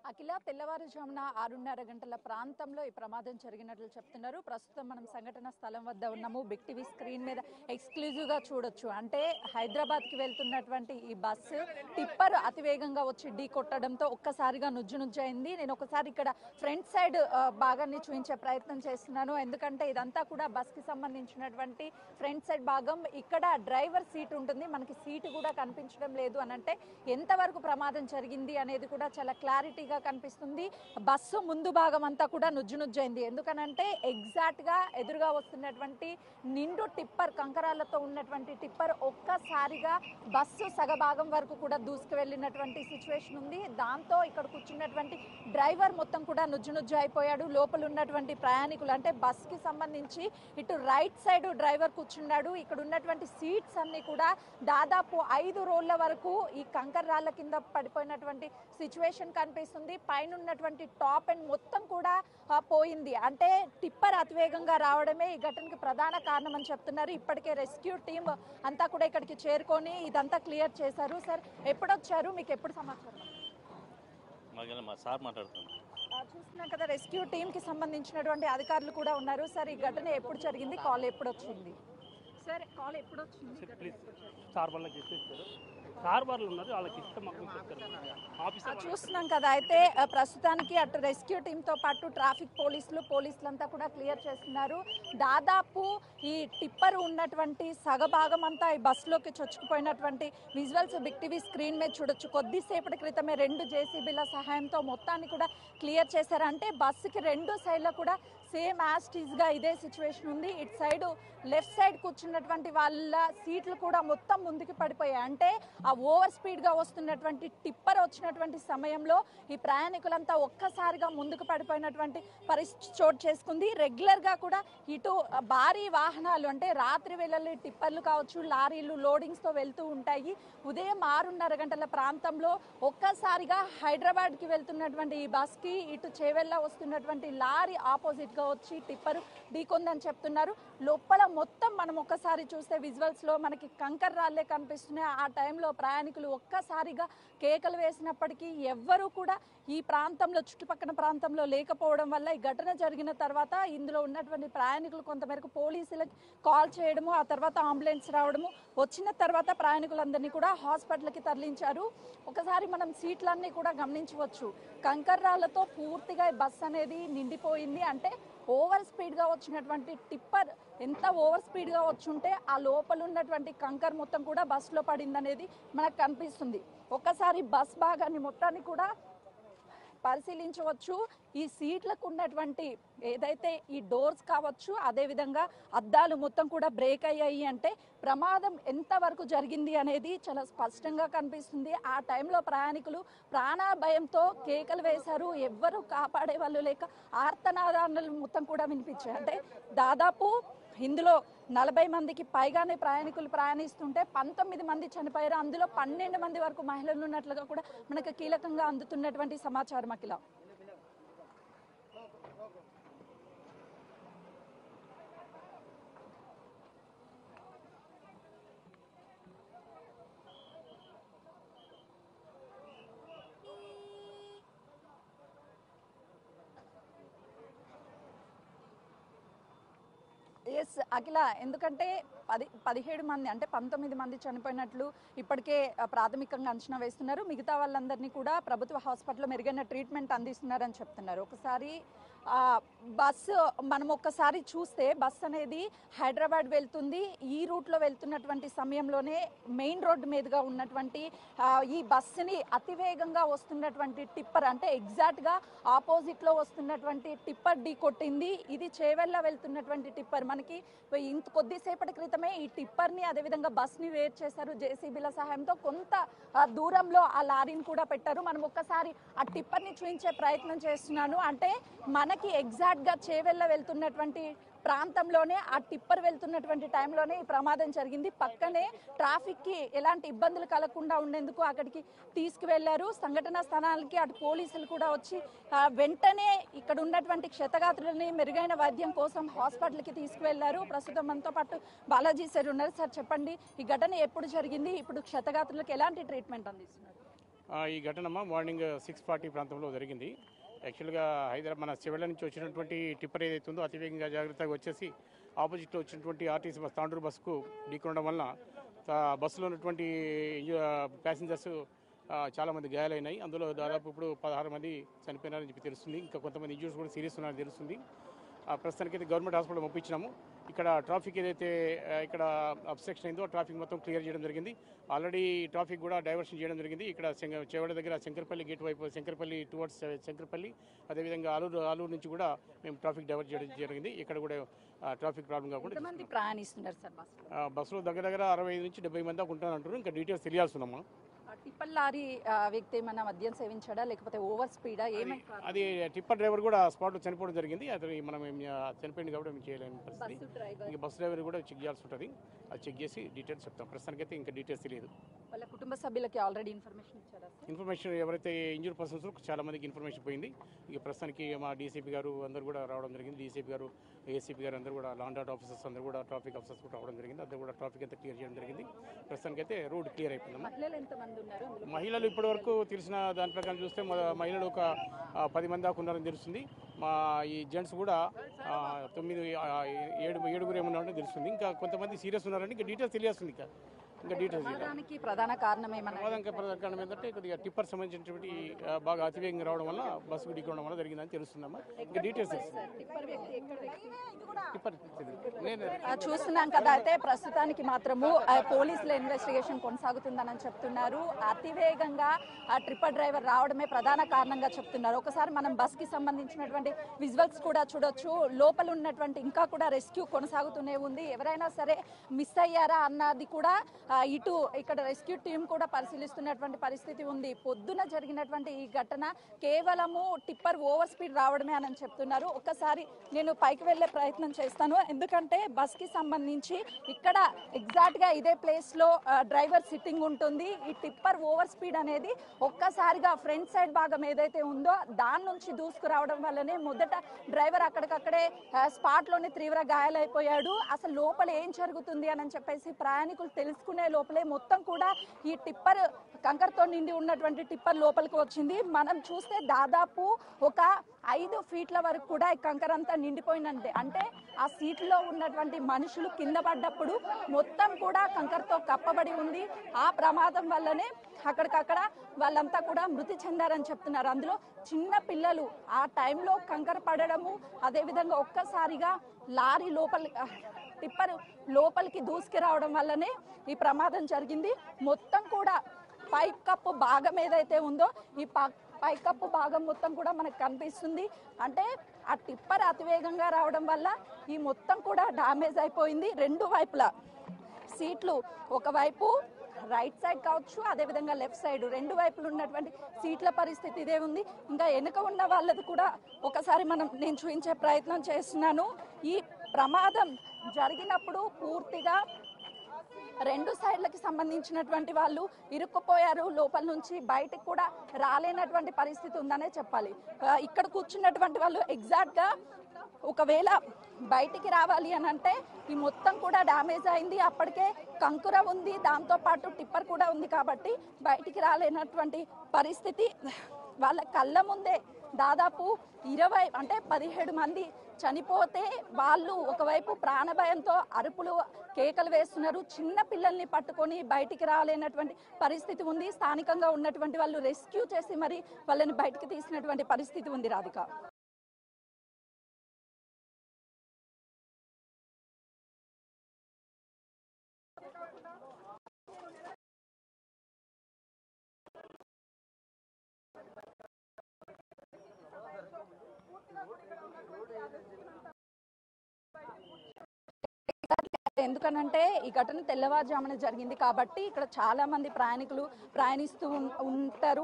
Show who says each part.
Speaker 1: అఖిల తెల్లవారుజామున 6:30 గంటల ప్రాంతంలో ఈ ప్రమాదం జరిగినట్లు చెప్తున్నారు. ప్రస్తుతం మనం సంఘటన స్థలం వద్ద ఉన్నాము. బిగ్ టీవీ స్క్రీన్ మీద ఎక్స్క్లూజివ్ గా చూడొచ్చు. అంటే హైదరాబాద్ కి వెళ్తున్నటువంటి ఈ బస్సు టిప్పర్ అతివేగంగా వచ్చి ఢీ కొట్టడంతో ఒక్కసారిగా నుజ్జునుజ్జైంది. నేను ఒకసారి ఇక్కడ ఫ్రంట్ సైడ్ భాగాన్ని చూపించే ప్రయత్నం చేస్తున్నాను. ఎందుకంటే ఇదంతా కూడా బస్ కి సంబంధించినటువంటి ఫ్రంట్ సైడ్ భాగం. ఇక్కడ డ్రైవర్ సీట్ ఉంటుంది, మనకి సీటు కూడా కనిపించడం లేదు అని అంటే ఎంతవరకు ప్రమాదం జరిగింది అనేది కూడా చాలా క్లారిటీగా కనిపిస్తుంది. బస్సు ముందు భాగం అంతా కూడా నుజ్జునుజ్జైంది. ఎందుకనంటే ఎగ్జాక్ట్ గా ఎదురుగా వస్తున్నటువంటి నిండు టిప్పర్, కంకరాలతో ఉన్నటువంటి టిప్పర్ ఒక్కసారిగా బస్సు సగభాగం వరకు కూడా దూసుకు వెళ్ళినటువంటి సిచ్యువేషన్ ఉంది. దాంతో ఇక్కడ కూర్చున్నటువంటి డ్రైవర్ మొత్తం కూడా నుజ్జునుజ్జు అయిపోయాడు. లోపల ఉన్నటువంటి ప్రయాణికులు అంటే బస్ కి సంబంధించి ఇటు రైట్ సైడ్ డ్రైవర్ కూర్చున్నాడు. ఇక్కడ ఉన్నటువంటి సీట్స్ అన్ని కూడా దాదాపు 5 రోళ్ల వరకు ఈ కంకర రాళ్ల కింద పడిపోయినటువంటి సిచ్యువేషన్ కనిపిస్తుంది. పైన ఉన్నటువంటి టాప్ అండ్ మొత్తం కూడా పోయింది. అంటే టిప్పర్ అతివేగంగా రావడమే ఈ ఘటనకి ప్రధాన కారణం అని చెప్తున్నారు. ఇప్పటికే రెస్క్యూ టీమ్ అంతా కూడా ఇక్కడికి చేరుకొని ఇదంతా క్లియర్ చేశారు. సార్ ఎప్పుడు వచ్చారు, మీకు ఎప్పుడు సమాచారం? చూస్తున్నాం కదా, రెస్క్యూ టీమ్ కి సంబంధించినటువంటి అధికారులు కూడా ఉన్నారు. సార్ ఈ ఘటన ఎప్పుడు జరిగింది, కాల్ ఎప్పుడు వచ్చింది? సార్ కాల్ ఎప్పుడు వచ్చింది? చూస్తున్నాం కదా. అయితే ప్రస్తుతానికి అటు రెస్క్యూ టీమ్ తో పాటు ట్రాఫిక్ పోలీసులంతా కూడా క్లియర్ చేస్తున్నారు. దాదాపు ఈ టిప్పర్ ఉన్నటువంటి సగభాగం అంతా ఈ బస్సులోకి చొచ్చుకుపోయినటువంటి విజువల్స్ బిగ్ టీవీ స్క్రీన్ మీద చూడొచ్చు. కొద్దిసేపటి క్రితమే 2 జేసీబీల సహాయంతో మొత్తాన్ని కూడా క్లియర్ చేశారు. అంటే బస్సుకి 2 సైడ్లో కూడా సేమ్ యాస్టీజ్ గా ఇదే సిచ్యువేషన్ ఉంది. ఇటు సైడ్ లెఫ్ట్ సైడ్ కూర్చున్నటువంటి వాళ్ళ సీట్లు కూడా మొత్తం ముందుకు పడిపోయాయి. అంటే ఆ ఓవర్ స్పీడ్ గా వస్తున్నటువంటి టిప్పర్ వచ్చినటువంటి సమయంలో ఈ ప్రయాణికులంతా ఒక్కసారిగా ముందుకు పడిపోయినటువంటి పరిస్థితి చోటు చేసుకుంది. రెగ్యులర్ గా కూడా ఇటు భారీ వాహనాలు అంటే రాత్రి వేళల్లో టిప్పర్లు కావచ్చు, లారీలు లోడింగ్స్ తో వెళ్తూ ఉంటాయి. ఉదయం 6:30 గంటల ప్రాంతంలో ఒక్కసారిగా హైదరాబాద్ కి వెళ్తున్నటువంటి ఈ బస్ కి ఇటు చేవెళ్ళ వస్తున్నటువంటి లారీ ఆపోజిట్ గా వచ్చి టిప్పర్ ఢీకొందని చెప్తున్నారు. లోపల మొత్తం మనం ఒక్కసారి చూస్తే విజువల్స్ లో మనకి కంకర రాళ్లే కనిపిస్తున్నాయి. ఆ టైంలో ప్రయాణికులు ఒక్కసారిగా కేకలు వేసినప్పటికీ ఎవ్వరూ కూడా ఈ ప్రాంతంలో, చుట్టుపక్కల ప్రాంతంలో లేకపోవడం వల్ల ఈ ఘటన జరిగిన తర్వాత ఇందులో ఉన్నటువంటి ప్రయాణికులు కొంతమేరకు పోలీసులకు కాల్ చేయడము, ఆ తర్వాత అంబులెన్స్ రావడము, వచ్చిన తర్వాత ప్రయాణికులందరినీ కూడా హాస్పిటల్కి తరలించారు. ఒకసారి మనం సీట్లన్నీ కూడా గమనించవచ్చు. కంకర రాళ్లతో పూర్తిగా బస్ అనేది నిండిపోయింది. అంటే ఓవర్ స్పీడ్గా వచ్చినటువంటి టిప్పర్ ఎంత ఓవర్ స్పీడ్గా వచ్చుంటే ఆ లోపల ఉన్నటువంటి కంకర్ మొత్తం కూడా బస్సులో పడింది అనేది మనకు కనిపిస్తుంది. ఒక్కసారి బస్ భాగాన్ని మొత్తాన్ని కూడా పరిశీలించవచ్చు. ఈ సీట్లకు ఉన్నటువంటి ఏదైతే ఈ డోర్స్ కావచ్చు, అదేవిధంగా అద్దాలు మొత్తం కూడా బ్రేక్ అయ్యాయి. అంటే ప్రమాదం ఎంతవరకు జరిగింది అనేది చాలా స్పష్టంగా కనిపిస్తుంది. ఆ టైంలో ప్రయాణికులు ప్రాణభయంతో కేకలు వేశారు. ఎవ్వరూ కాపాడే వాళ్ళు లేక ఆర్తనాదాలు మొత్తం కూడా వినిపించాయి. అంటే దాదాపు ఇందులో 40 మందికి పైగానే ప్రయాణికులు ప్రయాణిస్తుంటే 19 మంది చనిపోయారు. అందులో 12 మంది వరకు మహిళలు ఉన్నట్లుగా కూడా మనకు కీలకంగా అందుతున్నటువంటి సమాచారం. అఖిల, ఎస్ అఖిల, ఎందుకంటే 17 మంది అంటే 19 మంది చనిపోయినట్లు ఇప్పటికే ప్రాథమికంగా అంచనా వేస్తున్నారు. మిగతా వాళ్ళందరినీ కూడా ప్రభుత్వ హాస్పిటల్లో మెరుగైన ట్రీట్మెంట్ అందిస్తున్నారని చెప్తున్నారు. ఒకసారి బస్సు మనం ఒక్కసారి చూస్తే బస్ అనేది హైదరాబాద్ వెళ్తుంది. ఈ రూట్లో వెళ్తున్నటువంటి సమయంలోనే మెయిన్ రోడ్డు మీదుగా ఉన్నటువంటి ఈ బస్సుని అతివేగంగా వస్తున్నటువంటి టిప్పర్ అంటే ఎగ్జాక్ట్గా ఆపోజిట్లో వస్తున్నటువంటి టిప్పర్ ఢీ కొట్టింది. ఇది చేవెళ్ళ వెళ్తున్నటువంటి టిప్పర్. మనకి కొద్దిసేపటి క్రితమే ఈ టిప్పర్ని అదేవిధంగా బస్ని వేరు చేశారు జేసీబీల సహాయంతో. కొంత దూరంలో ఆ లారీని కూడా పెట్టారు. మనం ఒక్కసారి ఆ టిప్పర్ని చూపించే ప్రయత్నం చేస్తున్నాను. అంటే మనకి ఎగ్జాక్ట్గా చేవెళ్ళ వెళ్తున్నటువంటి ప్రాంతంలోనే ఆ టిప్పర్ వెళ్తున్నటువంటి టైంలోనే ఈ ప్రమాదం జరిగింది. పక్కనే ట్రాఫిక్కి ఎలాంటి ఇబ్బందులు కలగకుండా ఉండేందుకు అక్కడికి తీసుకువెళ్లారు. సంఘటనా స్థలానికి అటు పోలీసులు కూడా వచ్చి వెంటనే ఇక్కడ ఉన్నటువంటి క్షతగాత్రులని మెరుగైన వైద్యం కోసం హాస్పిటల్కి తీసుకువెళ్లారు. ప్రస్తుతం మనతో పాటు బాలాజీ సార్ ఉన్నారు. సార్ చెప్పండి, ఈ ఘటన ఎప్పుడు జరిగింది, ఇప్పుడు క్షతగాత్రులకు ఎలాంటి ట్రీట్మెంట్ అందిస్తున్నారు?
Speaker 2: ఈ ఘటన మార్నింగ్ 6:40 ప్రాంతంలో జరిగింది. యాక్చువల్గా హైదరాబాద్ మన చెవెళ్ళ నుంచి వచ్చినటువంటి టిప్పర్ ఏదైతే ఉందో అతివేగంగా జాగ్రత్తగా వచ్చేసి ఆపోజిట్లో వచ్చినటువంటి ఆర్టీసీ బస్ తాండూరు బస్సుకు ఢీకొనడం వలన బస్సులో ఉన్నటువంటి ప్యాసింజర్స్ చాలామంది గాయాలైనాయి. అందులో దాదాపు ఇప్పుడు 16 మంది చనిపోయినారని చెప్పి తెలుస్తుంది. ఇంకా కొంతమంది ఇంజూర్స్ కూడా సీరియస్ ఉన్నారని తెలుస్తుంది. ప్రస్తుతానికైతే గవర్నమెంట్ హాస్పిటల్ పంపించినాము. ఇక్కడ ట్రాఫిక్ ఏదైతే ఇక్కడ అబ్స్ట్రక్షన్ అయిందో ట్రాఫిక్ మొత్తం క్లియర్ చేయడం జరిగింది. ఆల్రెడీ ట్రాఫిక్ కూడా డైవర్షన్ చేయడం జరిగింది. ఇక్కడ చెవడ దగ్గర శంకర్పల్లి గేట్ వైపు శంకర్పల్లి టువర్డ్స్ శంకర్పల్లి, అదేవిధంగా ఆలూరు నుంచి కూడా మేము ట్రాఫిక్ డైవర్ట్ చేయడం జరిగింది. ఇక్కడ కూడా ట్రాఫిక్ ప్రాబ్లం కాకుండా
Speaker 1: ప్రయాణిస్తున్నారు సార్
Speaker 2: బస్సులో దగ్గర 65 నుంచి 70 మంది దాకా ఉంటారంటారు. ఇంకా డీటెయిల్స్ తెలియాల్సి ఉందమ్మా.
Speaker 1: టిప్పర్ లారీ వ్యక్తి ఏమైనా మద్యం సేవించాడా లేకపోతే ఓవర్ స్పీడా ఏమైనా?
Speaker 2: అది టిప్పర్ డ్రైవర్ కూడా స్పాట్లో చనిపోవడం జరిగింది. అతను మనం చనిపోయింది కాబట్టి మేము చేయలేని పరిస్థితి. ఇంకా బస్ డ్రైవర్ కూడా చెక్ చేయాల్సి ఉంటుంది. అది చెక్ చేసి డీటెయిల్స్ చెప్తాం. ప్రస్తుతానికైతే ఇంకా డీటెయిల్స్ తెలియదు.
Speaker 1: వాళ్ళ కుటుంబ సభ్యులకి ఆల్రెడీ ఇన్ఫర్మేషన్ ఇచ్చారా?
Speaker 2: ఇన్ఫర్మేషన్ ఎవరైతే ఇంజూర్ పర్సన్స్ చాలా మందికి ఇన్ఫర్మేషన్ పోయింది. ఇక ప్రస్తుతానికి మా డీసీపీ గారు అందరూ కూడా రావడం జరిగింది. డీసీపీ గారు, ఏసీపీ గారు అందరూ కూడా, లాండ్ ఆర్డర్ ఆఫీసర్స్ అందరూ కూడా, ట్రాఫిక్ ఆఫీసర్స్ కూడా రావడం జరిగింది. అందరూ కూడా ట్రాఫిక్ అంతా క్లియర్ చేయడం జరిగింది. ప్రస్తుతానికైతే రోడ్ క్లియర్ అయిపోయింది. మహిళలు ఇప్పటి వరకు తెలిసిన దాని ప్రకారం చూస్తే మహిళలు ఒక 10 మంది దాకా ఉన్నారని తెలుస్తుంది. మా ఈ జెంట్స్ కూడా 7 ఏమన్నారని తెలుస్తుంది. ఇంకా కొంతమంది సీరియస్ ఉన్నారని ఇంకా డీటెయిల్స్ తెలియాల్సింది. ఇంకా డీటెయిల్స్
Speaker 1: ప్రధాన కారణం
Speaker 2: ఏంటంటే కొద్దిగా టిప్పర్ సంబంధించినటువంటి బాగా అతివేగంగా రావడం వల్ల బస్సుకు ఢీకొనడం వల్ల జరిగిందని తెలుస్తుందమ్మా. ఇంకా డీటెయిల్స్
Speaker 1: చూస్తున్నాం కదా. అయితే ప్రస్తుతానికి మాత్రము పోలీసుల ఇన్వెస్టిగేషన్ కొనసాగుతుందని చెప్తున్నారు. అతివేగంగా ఆ ట్రిప్పర్ డ్రైవర్ రావడమే ప్రధాన కారణంగా చెప్తున్నారు. ఒకసారి మనం బస్ కి సంబంధించినటువంటి విజువల్స్ కూడా చూడొచ్చు. లోపల ఉన్నటువంటి ఇంకా కూడా రెస్క్యూ కొనసాగుతూనే ఉంది. ఎవరైనా సరే మిస్ అయ్యారా అన్నది కూడా ఇటు ఇక్కడ రెస్క్యూ టీం కూడా పరిశీలిస్తున్నటువంటి పరిస్థితి ఉంది. పొద్దున జరిగినటువంటి ఈ ఘటన కేవలము టిప్పర్ ఓవర్ స్పీడ్ రావడమే అని చెప్తున్నారు. ఒక్కసారి నేను పైకి వెళ్లే ప్రయత్నం చేస్తాను. ఎందుకంటే బస్ కి సంబంధించి ఇక్కడ ఎగ్జాక్ట్ గా ఇదే ప్లేస్ లో డ్రైవర్ సిట్టింగ్ ఉంటుంది. ఈ టిప్పర్ ఓవర్ స్పీడ్ అనేది ఒక్కసారిగా ఫ్రంట్ సైడ్ భాగం ఏదైతే ఉందో దాని నుంచి దూసుకురావడం వల్లనే మొదట డ్రైవర్ అక్కడికక్కడే స్పాట్ లోనే తీవ్ర గాయాలైపోయాడు. అసలు లోపల ఏం జరుగుతుంది అని చెప్పేసి ప్రయాణికులు తెలుసుకునే లోపలే మొత్తం కూడా ఈ టిప్పర్ కంకర్తో నిండి ఉన్నటువంటి టిప్పర్ లోపలికి వచ్చింది. మనం చూస్తే దాదాపు ఒక 5 ఫీట్ల వరకు కూడా ఈ కంకర అంతా నిండిపోయిందంటే అంటే ఆ సీట్లో ఉన్నటువంటి మనుషులు కింద పడ్డప్పుడు మొత్తం కూడా కంకరతో కప్పబడి ఉంది. ఆ ప్రమాదం వల్లనే అక్కడికక్కడ వాళ్ళంతా కూడా మృతి చెందారని చెప్తున్నారు. అందులో చిన్న పిల్లలు ఆ టైంలో కంకర పడడము, అదేవిధంగా ఒక్కసారిగా లారీ టిప్పర్ లోపలికి దూసుకు రావడం వల్లనే ఈ ప్రమాదం జరిగింది. మొత్తం కూడా పైప్ కప్పు భాగం ఏదైతే ఉందో ఈ పైకప్పు భాగం మొత్తం కూడా మనకు కనిపిస్తుంది. అంటే ఆ టిప్పర్ అతివేగంగా రావడం వల్ల ఈ మొత్తం కూడా డ్యామేజ్ అయిపోయింది. 2 వైపులా సీట్లు, ఒకవైపు రైట్ సైడ్ కావచ్చు, అదేవిధంగా లెఫ్ట్ సైడ్ 2 వైపులు ఉన్నటువంటి సీట్ల పరిస్థితి ఇదే ఉంది. ఇంకా వెనుక ఉన్న వాళ్ళది కూడా ఒకసారి నేను చూపించే ప్రయత్నం చేస్తున్నాను. ఈ ప్రమాదం జరిగినప్పుడు పూర్తిగా 2 సైడ్లకి సంబంధించినటువంటి వాళ్ళు ఇరుక్కుపోయారు. లోపల నుంచి బయటకు కూడా రాలేనటువంటి పరిస్థితి ఉందనే చెప్పాలి. ఇక్కడ కూర్చున్నటువంటి వాళ్ళు ఎగ్జాక్ట్గా ఒకవేళ బయటికి రావాలి అని అంటే ఈ మొత్తం కూడా డ్యామేజ్ అయింది. అప్పటికే కంకుర ఉంది, దాంతోపాటు టిప్పర్ కూడా ఉంది కాబట్టి బయటికి రాలేనటువంటి పరిస్థితి. వాళ్ళ కళ్ళ ముందే దాదాపు 17 మంది చనిపోతే వాళ్ళు ఒకవైపు ప్రాణభయంతో అరుపులు కేకలు వేస్తున్నారు. చిన్న పిల్లల్ని పట్టుకొని బయటికి రాలేనటువంటి పరిస్థితి ఉంది. స్థానికంగా ఉన్నటువంటి వాళ్ళు రెస్క్యూ చేసి మరి వాళ్ళని బయటికి తీసినటువంటి పరిస్థితి ఉంది. రాధిక. ఎందుకనంటే ఈ ఘటన తెల్లవారుజామున జరిగింది కాబట్టి ఇక్కడ చాలా మంది ప్రయాణికులు ప్రయాణిస్తూ ఉంటారు.